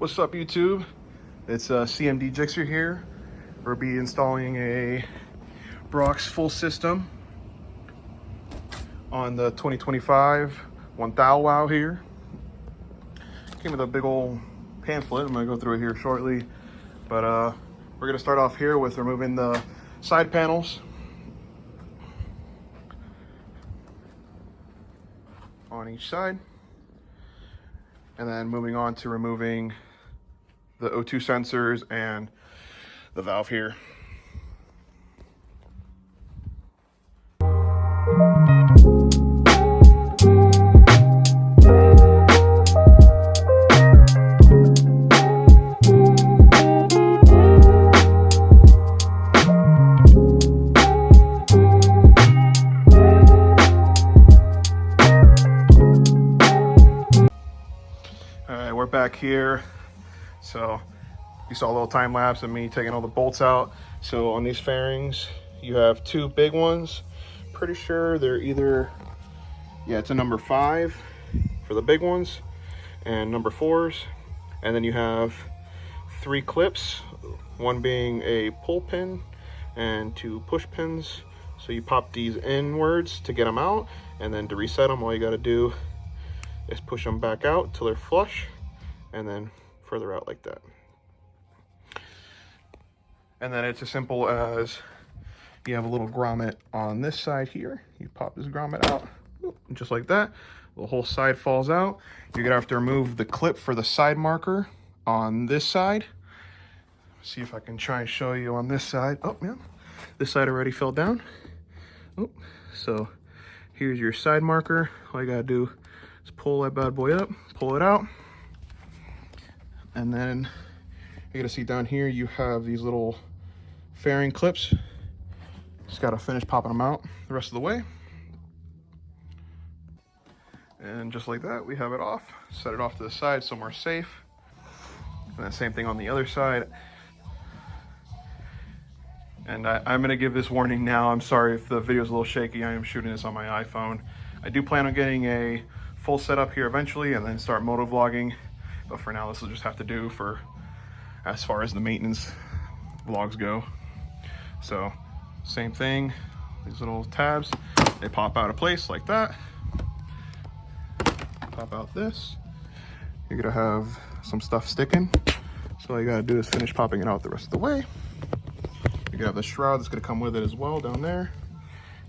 What's up, YouTube? It's CMD Gixxer here. We'll be installing a Brox full system on the 2025 1000 wow here. Came with a big old pamphlet. I'm gonna go through it here shortly, but we're gonna start off here with removing the side panels on each side, and then moving on to removing the O2 sensors and the valve here. All right, we're back here. So you saw a little time lapse of me taking all the bolts out. So on these fairings, you have two big ones. Pretty sure they're either, yeah, it's a number 5 for the big ones and number 4s. And then you have 3 clips, one being a pull pin and 2 push pins. So you pop these inwards to get them out, and then to reset them, all you gotta do is push them back out till they're flush, and then further out like that. And then it's as simple as you have a little grommet on this side here. You pop this grommet out, just like that. The whole side falls out. You're gonna have to remove the clip for the side marker on this side. See if I can try and show you on this side. Oh, yeah, this side already fell down. Oh, so here's your side marker. All you gotta do is pull that bad boy up, pull it out. And then you're gonna see down here, you have these little fairing clips. Just gotta finish popping them out the rest of the way. And just like that, we have it off. Set it off to the side somewhere safe. And then same thing on the other side. And I'm gonna give this warning now. I'm sorry if the video's a little shaky. I am shooting this on my iPhone. I do plan on getting a full setup here eventually and then start moto vlogging. But for now, this will just have to do for as far as the maintenance vlogs go. So same thing, these little tabs, they pop out of place like that. Pop out this. You're gonna have some stuff sticking. So all you gotta do is finish popping it out the rest of the way. You're gonna have the shroud that's gonna come with it as well down there.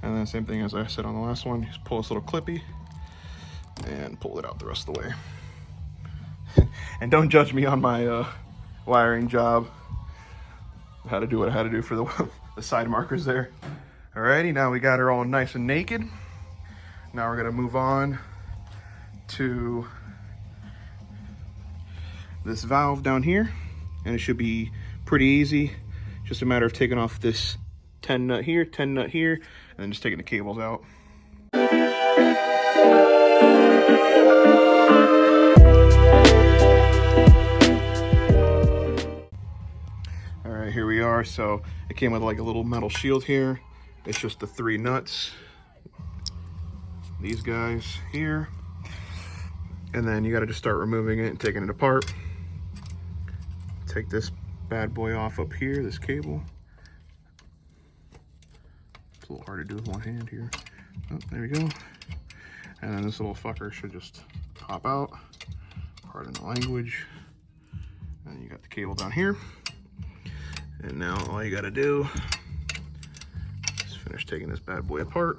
And then same thing as I said on the last one, just pull this little clippy and pull it out the rest of the way. And don't judge me on my wiring job. How to do what I had to do for the side markers there. Alrighty, now we got her all nice and naked. Now we're gonna move on to this valve down here, and it should be pretty easy. Just a matter of taking off this 10 nut here, 10 nut here, and then just taking the cables out. Here we are. So it came with like a little metal shield here. It's just the 3 nuts, these guys here, and then you got to just start removing it and taking it apart. Take this bad boy off up here, this cable. It's a little hard to do with one hand here. Oh, there we go. And then this little fucker should just pop out. Pardon the language. And you got the cable down here. And now all you gotta do is finish taking this bad boy apart.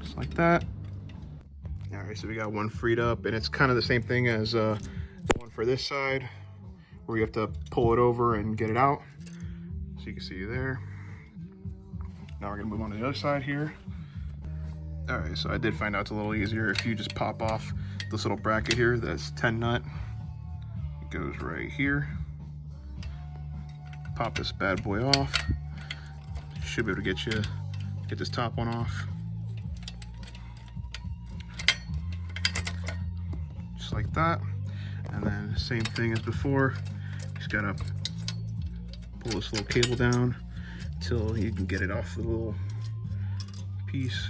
Just like that. All right, so we got one freed up, and it's kind of the same thing as the one for this side, where you have to pull it over and get it out. So you can see there. Now we're gonna move on to the other side here. All right, so I did find out it's a little easier if you just pop off this little bracket here. That's 10 nut. It goes right here. Pop this bad boy off. Should be able to get this top one off. Just like that. And then same thing as before. Just gotta pull this little cable down until you can get it off the little piece.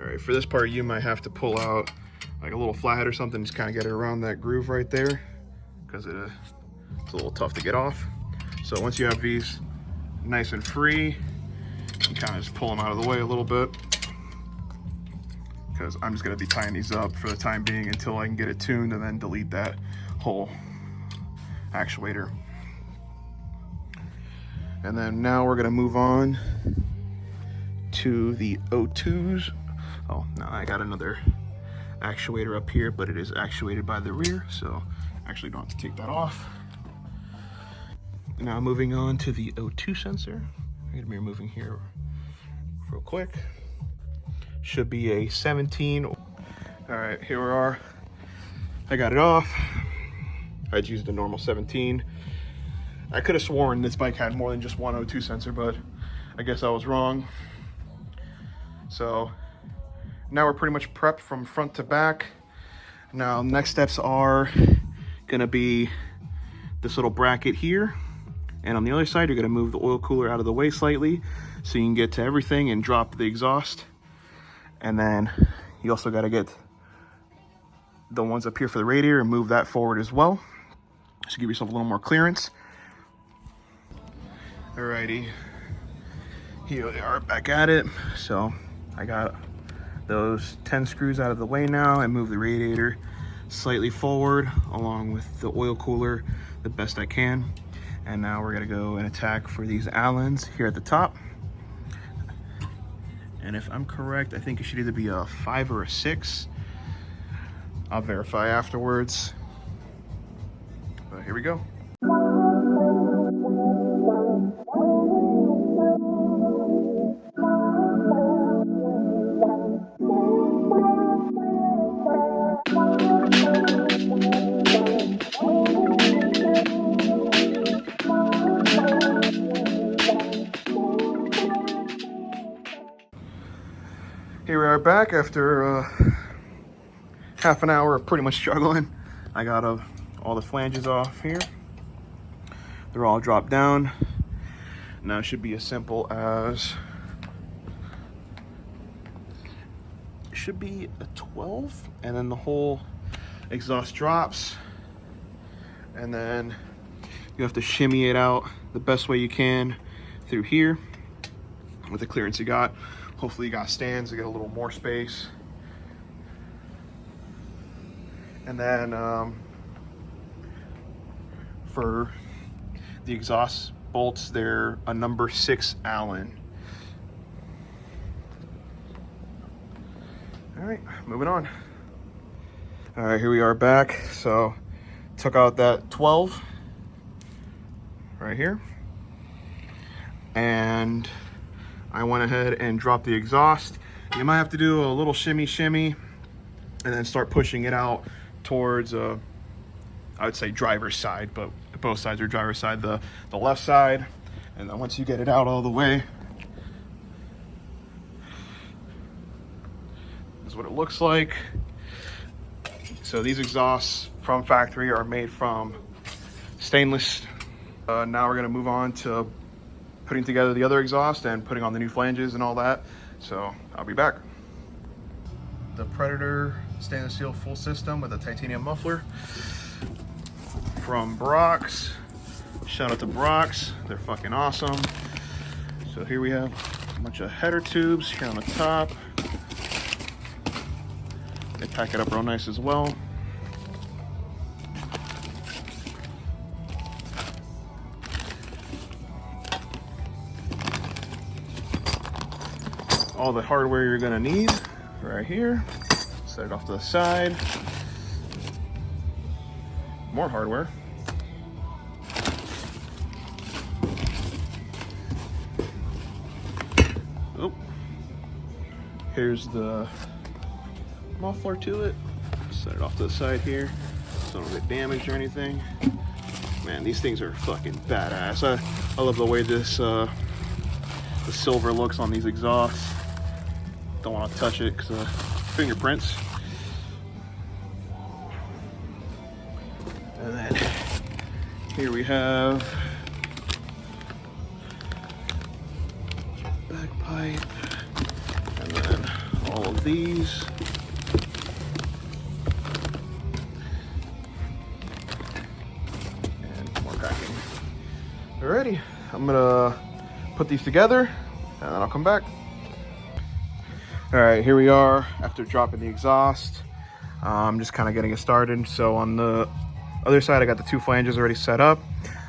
All right, for this part, you might have to pull out like a little flathead or something, just kind of get it around that groove right there, because it's a little tough to get off. So once you have these nice and free, you kind of just pull them out of the way a little bit, because I'm just going to be tying these up for the time being until I can get it tuned and then delete that whole actuator. And then now we're going to move on to the O2s. Oh, now I got another actuator up here, but it is actuated by the rear, so I actually don't have to take that off. Now moving on to the O2 sensor. I'm going to be removing here real quick. Should be a 17. All right, here we are. I got it off. I'd used a normal 17. I could have sworn this bike had more than just one O2 sensor, but I guess I was wrong. So now we're pretty much prepped from front to back. Now next steps are gonna be this little bracket here. And on the other side, you're gonna move the oil cooler out of the way slightly so you can get to everything and drop the exhaust. And then you also gotta get the ones up here for the radiator and move that forward as well. So give yourself a little more clearance. Alrighty, here we are back at it. So I got those 10 screws out of the way now and move the radiator slightly forward along with the oil cooler the best I can. And now we're gonna go and attack for these Allens here at the top. And if I'm correct, I think it should either be a 5 or a 6. I'll verify afterwards. But here we go. Here we are back after half an hour of pretty much struggling. I got all the flanges off here. They're all dropped down. Now it should be as simple as, it should be a 12, and then the whole exhaust drops. And then you have to shimmy it out the best way you can through here with the clearance you got. Hopefully you got stands to get a little more space. And then for the exhaust bolts, they're a number 6 Allen. All right, moving on. All right, here we are back. So took out that 12 right here. And I went ahead and dropped the exhaust. You might have to do a little shimmy and then start pushing it out towards I would say driver's side, but both sides are driver's side, the left side. And then once you get it out all the way, this is what it looks like. So these exhausts from factory are made from stainless. Now we're gonna move on to putting together the other exhaust and putting on the new flanges and all that. So I'll be back. The Predator stainless steel full system with a titanium muffler from Brock's. Shout out to Brock's, they're fucking awesome. So here we have a bunch of header tubes here on the top. They pack it up real nice as well. All the hardware you're gonna need right here. Set it off to the side. More hardware. Oh, here's the muffler to it. Set it off to the side here so I don't get damaged or anything. Man, these things are fucking badass. I love the way this the silver looks on these exhausts. Don't want to touch it because fingerprints. And then here we have back pipe, and then all of these. And more packing. Alrighty, I'm gonna put these together and then I'll come back. All right, here we are after dropping the exhaust. I'm just kind of getting it started. So on the other side, I got the 2 flanges already set up.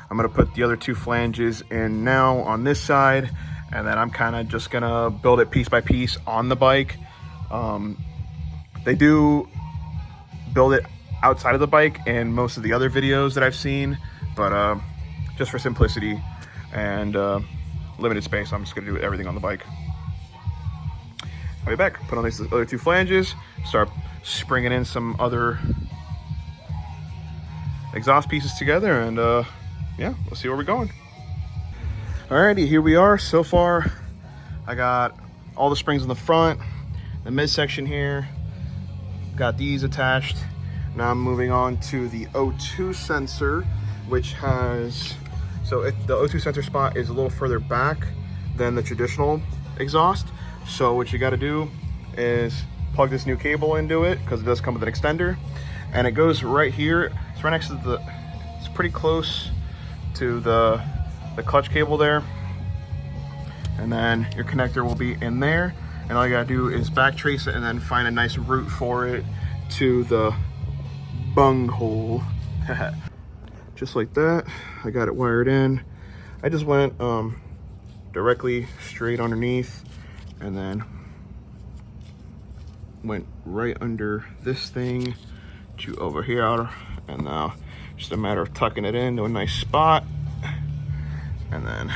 I'm gonna put the other 2 flanges in now on this side, and then I'm kind of just gonna build it piece by piece on the bike. They do build it outside of the bike in most of the other videos that I've seen, but just for simplicity and limited space, I'm just gonna do everything on the bike. I'll be back, put on these other 2 flanges, start springing in some other exhaust pieces together, and yeah, we'll see where we're going. Alrighty, here we are. So far, I got all the springs in the front, the midsection here, got these attached. Now I'm moving on to the O2 sensor, which has, the O2 sensor spot is a little further back than the traditional exhaust. So what you got to do is plug this new cable into it, because it does come with an extender, and it goes right here. It's right next to it's pretty close to the clutch cable there, and then your connector will be in there, and all you got to do is back trace it and then find a nice route for it to the bung hole. Just like that. I got it wired in. I just went directly straight underneath, and then went right under this thing to over here, and now just a matter of tucking it into a nice spot. And then,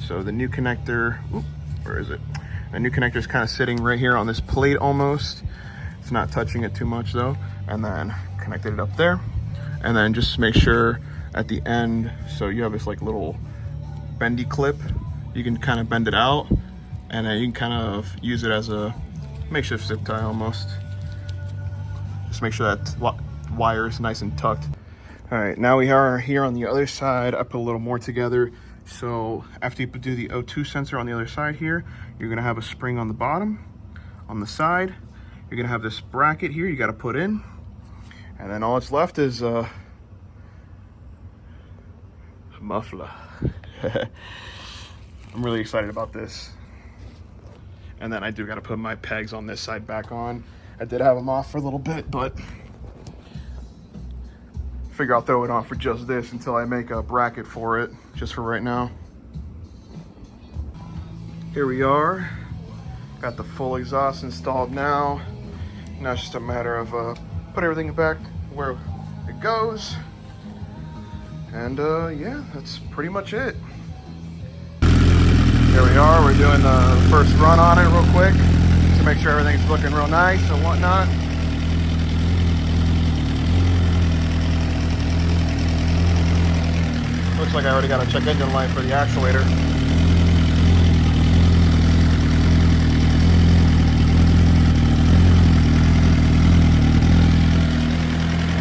so the new connector, where is it? The new connector is kind of sitting right here on this plate almost. It's not touching it too much though. And then connected it up there. And then just make sure at the end, so you have this like little bendy clip, you can kind of bend it out, and then you can kind of use it as a makeshift zip tie almost. Just make sure that wire is nice and tucked. All right, now we are here on the other side. I put a little more together. So after you do the O2 sensor on the other side here, you're gonna have a spring on the bottom. On the side, you're gonna have this bracket here you gotta put in. And then all that's left is a muffler. I'm really excited about this. And then I do got to put my pegs on this side back on. I did have them off for a little bit, but figure I'll throw it on for just this until I make a bracket for it, just for right now. Here we are. Got the full exhaust installed now. Now it's just a matter of put everything back where it goes. And yeah, that's pretty much it. Here we are, we're doing the first run on it real quick to make sure everything's looking real nice and whatnot. Looks like I already got a check engine light for the actuator.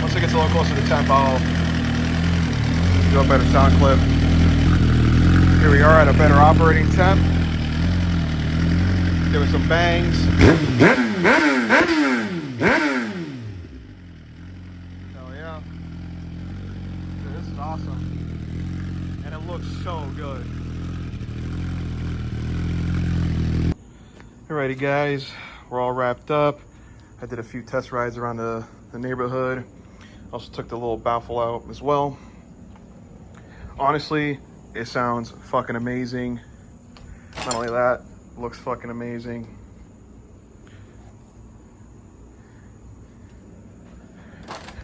Once it gets a little closer to temp, I'll do a better sound clip. Here we are at a better operating temp. There were some bangs. Hell yeah. Dude, this is awesome. And it looks so good. Alrighty guys, we're all wrapped up. I did a few test rides around the neighborhood. Also took the little baffle out as well. Honestly, it sounds fucking amazing. Not only that, it looks fucking amazing.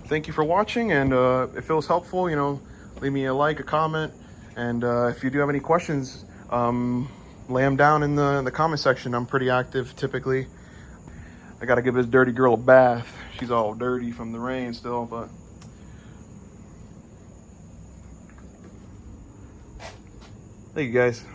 Thank you for watching, and if it was helpful, you know, leave me a like, a comment, and if you do have any questions, lay them down in the comment section. I'm pretty active typically. I gotta give this dirty girl a bath. She's all dirty from the rain still, but thank you guys.